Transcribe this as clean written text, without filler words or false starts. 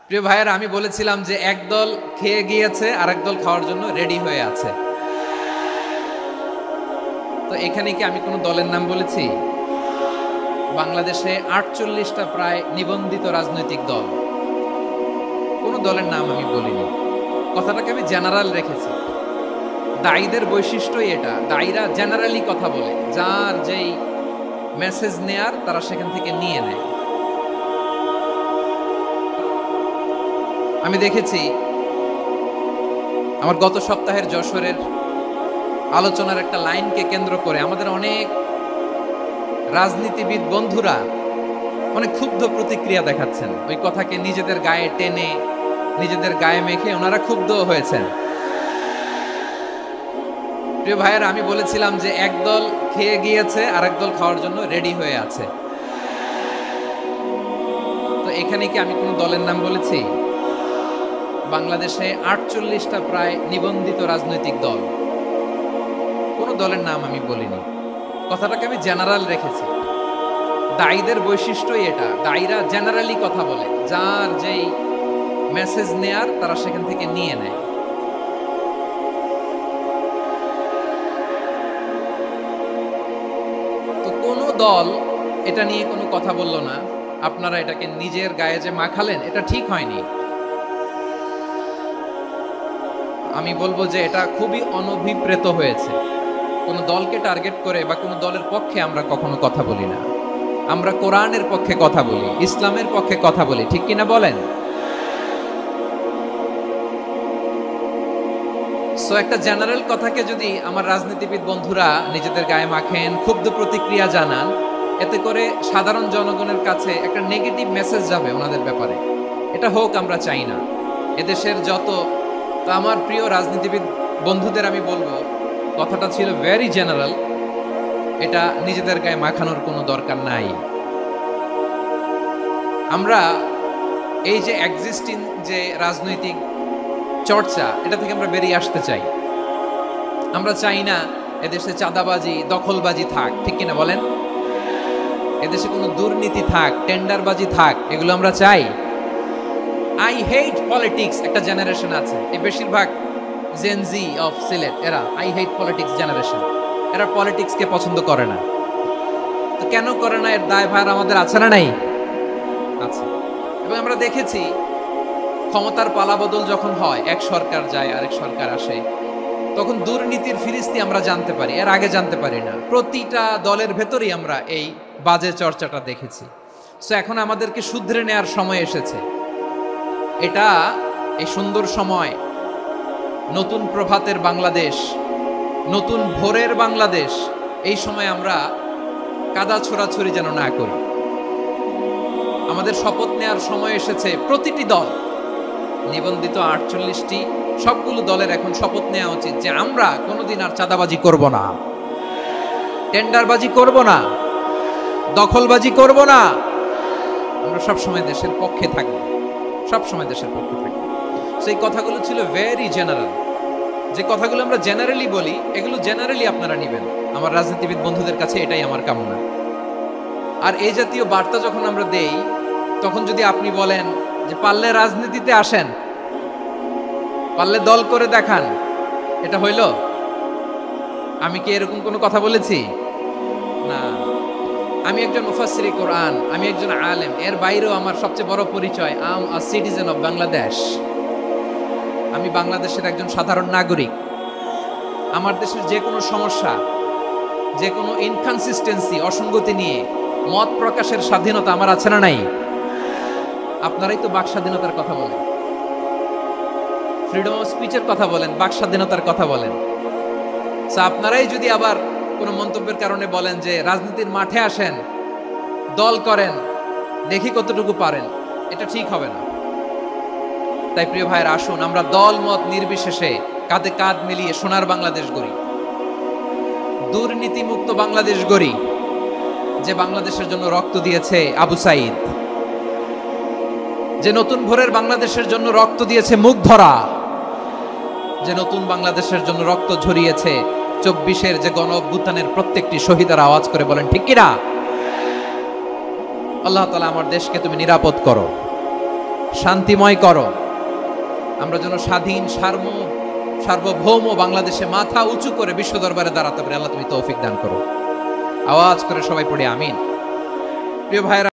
প্রিয় ভাইয়েরা, আমি বলেছিলাম যে একদল খেয়ে গিয়েছে আর একদল খাওয়ার জন্য রেডি হয়ে আছে। তো এখানে কি আমি কোনো দলের নাম বলেছি? বাংলাদেশে ৪৮টা প্রায় নিবন্ধিত রাজনৈতিক দল, কোনো দলের নাম আমি বলিনি। কথাটাকে আমি জেনারেল রেখেছি। দায়ীদের বৈশিষ্ট্যই এটা, দায়ীরা জেনারেলি কথা বলে, যার যেই মেসেজ নেয়ার তারা সেখান থেকে নিয়ে নেয়। আমি দেখেছি আমার গত সপ্তাহের যশোরের আলোচনার একটা লাইনকে কেন্দ্র করে আমাদের অনেক রাজনীতিবিদ বন্ধুরা অনেক ক্ষুব্ধ প্রতিক্রিয়া দেখাচ্ছেন। ওই কথাকে নিজেদের গায়ে টেনে, নিজেদের গায়ে মেখে ওনারা ক্ষুব্ধ হয়েছেন। প্রিয় ভাইয়েরা, আমি বলেছিলাম যে একদল খেয়ে গিয়েছে আর একদল খাওয়ার জন্য রেডি হয়ে আছে। তো এখানে কি আমি কোনো দলের নাম বলেছি? বাংলাদেশে ৪৮টা প্রায় নিবন্ধিত রাজনৈতিক দল, কোনো দলের নাম আমি বলিনি। কথাটাকে আমি জেনারেল রেখেছি। দায়ীদের বৈশিষ্ট্যই এটা, দায়ীরা জেনারেলি কথা বলে, যার যেই মেসেজ নেয়ার তারা সেখান থেকে নিয়ে নেয়। তো কোনো দল এটা নিয়ে কোনো কথা বলল না। আপনারা এটাকে নিজের গায়ে যে মাখালেন, এটা ঠিক হয়নি। আমি বলবো যে এটা খুবই অনভিপ্রেত হয়েছে। কোনো দলকে টার্গেট করে বা কোনো দলের পক্ষে আমরা কখনো কথা বলি না। আমরা কোরআনের পক্ষে কথা বলি, ইসলামের পক্ষে কথা বলি, ঠিক কিনা বলেন? সো একটা জেনারেল কথাকে যদি আমার রাজনীতিবিদ বন্ধুরা নিজেদের গায়ে মাখেন, ক্ষুব্ধ প্রতিক্রিয়া জানান, এতে করে সাধারণ জনগণের কাছে একটা নেগেটিভ মেসেজ যাবে ওনাদের ব্যাপারে। এটা হোক আমরা চাই না। এদেশের যত, তো আমার প্রিয় রাজনীতিবিদ বন্ধুদের আমি বলবো, কথাটা ছিল ভেরি জেনারেল, এটা নিজেদের গায়ে মাখানোর কোনো দরকার নাই। আমরা এই যে এক্সিস্টিং যে রাজনৈতিক চর্চা, এটা থেকে আমরা বেরিয়ে আসতে চাই। আমরা চাই না এদেশে চাঁদাবাজি, দখলবাজি থাক, ঠিক কিনা বলেন? এদেশে কোনো দুর্নীতি থাক, টেন্ডারবাজি থাক, এগুলো আমরা চাই। আই হেট পলিটিক্স একটা জেনারেশন আছে, এই বেশিরভাগ জেনজি অফ সিলেট, এরা আই হেট পলিটিক্স জেনারেশন। এরা পলিটিক্সকে পছন্দ করে না। তো কেন করে না, এর দায়ভার আমাদের আছে না নাই? আছে। এবং আমরা দেখেছি ক্ষমতার পালাবদল যখন হয়, এক সরকার যায় আরেক সরকার আসে, তখন দুর্নীতির ফিরিস্তি আমরা জানতে পারি, এর আগে জানতে পারি না। প্রতিটা দলের ভেতরেই আমরা এই বাজে চর্চাটা দেখেছি। সো এখন আমাদেরকে শুধরে নেওয়ার সময় এসেছে। এটা এই সুন্দর সময়, নতুন প্রভাতের বাংলাদেশ, নতুন ভোরের বাংলাদেশ, এই সময় আমরা কাদা ছোড়াছুড়ি যেন না করি। আমাদের শপথ নেওয়ার সময় এসেছে। প্রতিটি দল, নিবন্ধিত ৪৮টি, সবগুলো দলের এখন শপথ নেওয়া উচিত যে আমরা কোনোদিন আর চাঁদাবাজি করব না, টেন্ডারবাজি করব না, দখলবাজি করব না। আমরা সবসময় দেশের পক্ষে থাকব, সবসময় দেশের পক্ষে থাকব। সেই কথাগুলো ছিল ভেরি জেনারেল। যে কথাগুলো আমরা জেনারেলি বলি, এগুলো জেনারেলি আপনারা নেবেন। আমার রাজনীতিবিদ বন্ধুদের কাছে এটাই আমার কামনা। আর এই জাতীয় বার্তা যখন আমরা দেই, তখন যদি আপনি বলেন যে পারলে রাজনীতিতে আসেন, পারলে দল করে দেখান, এটা হইল? আমি কি এরকম কোনো কথা বলেছি? না। আমি একজন মুফাসসিরে কোরআন, আমি একজন আলেম, এর বাইরেও আমার সবচেয়ে বড় পরিচয় I am a citizen of Bangladesh. আমি বাংলাদেশের একজন সাধারণ নাগরিক। আমার দেশের যে কোনো সমস্যা, যে কোনো ইনকনসিস্টেন্সি, অসঙ্গতি নিয়ে মত প্রকাশের স্বাধীনতা আমার আছে না নাই? আপনারাই তো বাক স্বাধীনতার কথা বলেন, ফ্রিডম অফ স্পিচের কথা বলেন, বাক স্বাধীনতার কথা বলেন। আপনারাই যদি আবার কোনো মন্তব্যের কারণে বলেন যে রাজনীতির মাঠে আসেন, দল করেন, দেখি কতটুকু পারেন, এটা ঠিক হবে না। তাই প্রিয় ভাইয়ের, আসুন আমরা দল মত নির্বিশেষে কাঁধে কাঁধ মিলিয়ে সোনার বাংলাদেশ গড়ি, দুর্নীতি মুক্ত বাংলাদেশ গড়ি, যে বাংলাদেশের জন্য রক্ত দিয়েছে আবু সাইদ, যে নতুন ভোরের বাংলাদেশের জন্য রক্ত দিয়েছে মুগ্ধরা, যে নতুন বাংলাদেশের জন্য রক্ত ঝরিয়েছে ২৪-এর যে গণ অভ্যুত্থানের প্রত্যেকটি শহীদের আওয়াজ করে বলেন ঠিক কিনা? আল্লাহ তাআলা আমার দেশকে তুমি নিরাপদ করো, শান্তিময় করো। আমরা যেন স্বাধীন সার্বভৌম বাংলাদেশে মাথা উঁচু করে বিশ্ব দরবারে দাঁড়াতে পারি। আল্লাহ তুমি তৌফিক দান করো। আওয়াজ করে সবাই পড়ি আমিন। প্রিয় ভাইরা,